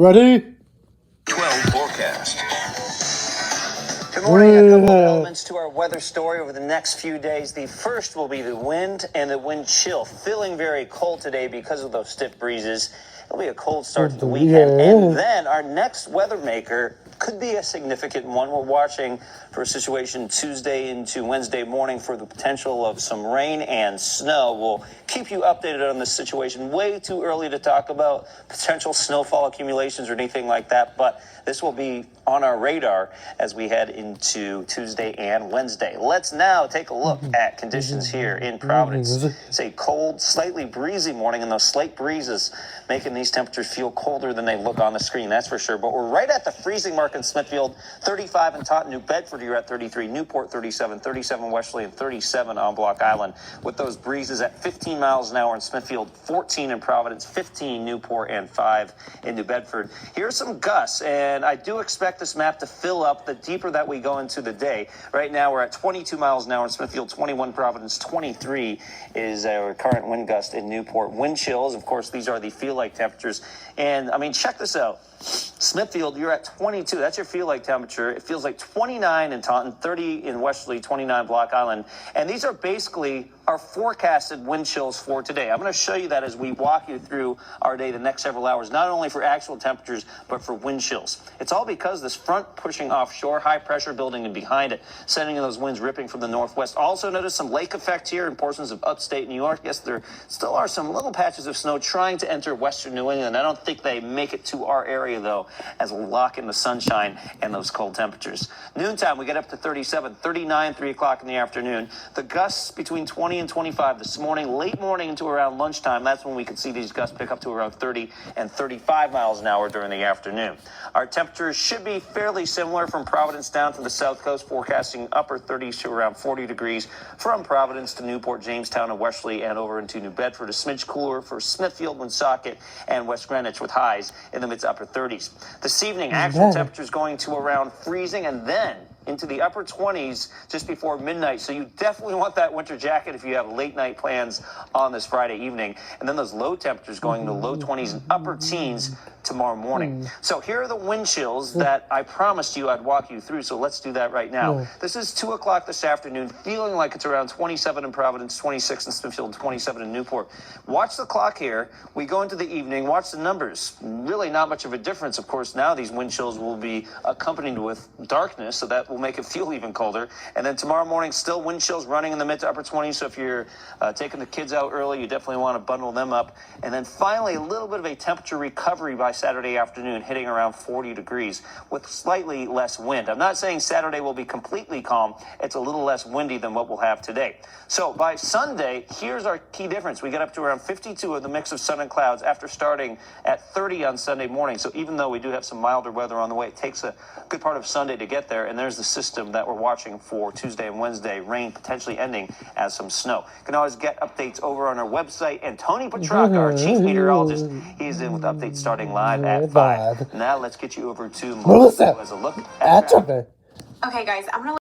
Ready? 12 forecast. Good morning. A couple of elements to our weather story over the next few days. The first will be the wind and the wind chill. Feeling very cold today because of those stiff breezes. It'll be a cold start to the weekend. And then our next weather maker could be a significant one. We're watching for a situation Tuesday into Wednesday morning for the potential of some rain and snow. We'll keep you updated on this situation. Way too early to talk about potential snowfall accumulations or anything like that, but this will be on our radar as we head into Tuesday and Wednesday. Let's now take a look at conditions here in Providence. It's a cold, slightly breezy morning, and those slight breezes making these temperatures feel colder than they look on the screen, that's for sure. But we're right at the freezing mark in Smithfield, 35 in Taunton, New Bedford, you're at 33, Newport 37, 37 Westerly, and 37 on Block Island. With those breezes at 15 miles an hour in Smithfield, 14 in Providence, 15 Newport, and 5 in New Bedford. Here's some gusts, and I do expect this map to fill up the deeper that we go into the day. Right now we're at 22 miles an hour in Smithfield, 21 Providence, 23 is our current wind gust in Newport. Wind chills, of course, these are the feel-like temperatures. And, I mean, check this out. Smithfield, you're at 22. That's your feel-like temperature. It feels like 29 in Taunton, 30 in Westerly, 29 Block Island. And these are basically our forecasted wind chills for today. I'm going to show you that as we walk you through our day the next several hours, not only for actual temperatures, but for wind chills. It's all because this front pushing offshore, high pressure building and behind it, sending in those winds ripping from the northwest. Also notice some lake effect here in portions of upstate New York. Yes, there still are some little patches of snow trying to enter western New England. I don't think they make it to our area, though, as we'll lock in the sunshine and those cold temperatures. Noontime, we get up to 37, 39, 3 o'clock in the afternoon. The gusts between 20 and 25 this morning, late morning into around lunchtime. That's when we could see these gusts pick up to around 30 and 35 miles an hour during the afternoon. Our temperatures should be fairly similar from Providence down to the south coast, forecasting upper 30s to around 40 degrees from Providence to Newport, Jamestown, and Westerly, and over into New Bedford. A smidge cooler for Smithfield, Woonsocket, and West Greenwich with highs in the mid to upper 30s. This evening, actual temperatures going to around freezing and then into the upper 20s just before midnight. So you definitely want that winter jacket if you have late night plans on this Friday evening. And then those low temperatures going to low 20s and upper teens tomorrow morning. So here are the wind chills that I promised you I'd walk you through. So let's do that right now. This is 2 o'clock this afternoon, feeling like it's around 27 in Providence, 26 in Smithfield, 27 in Newport. Watch the clock here. We go into the evening, watch the numbers. Really not much of a difference. Of course, now these wind chills will be accompanied with darkness, so that will make it feel even colder. And then tomorrow morning, still wind chills running in the mid to upper 20s. So if you're taking the kids out early, you definitely want to bundle them up. And then finally, a little bit of a temperature recovery by Saturday afternoon, hitting around 40 degrees with slightly less wind. I'm not saying Saturday will be completely calm. It's a little less windy than what we'll have today. So by Sunday, here's our key difference. We get up to around 52 of the mix of sun and clouds after starting at 30 on Sunday morning. So even though we do have some milder weather on the way, it takes a good part of Sunday to get there. And there's the system that we're watching for Tuesday and Wednesday, rain potentially ending as some snow. You can always get updates over on our website. And Tony Petrarca, our chief meteorologist, he's in with updates starting live at 5. Now let's get you over to Melissa, who has a look at traffic. Okay, guys, I'm going to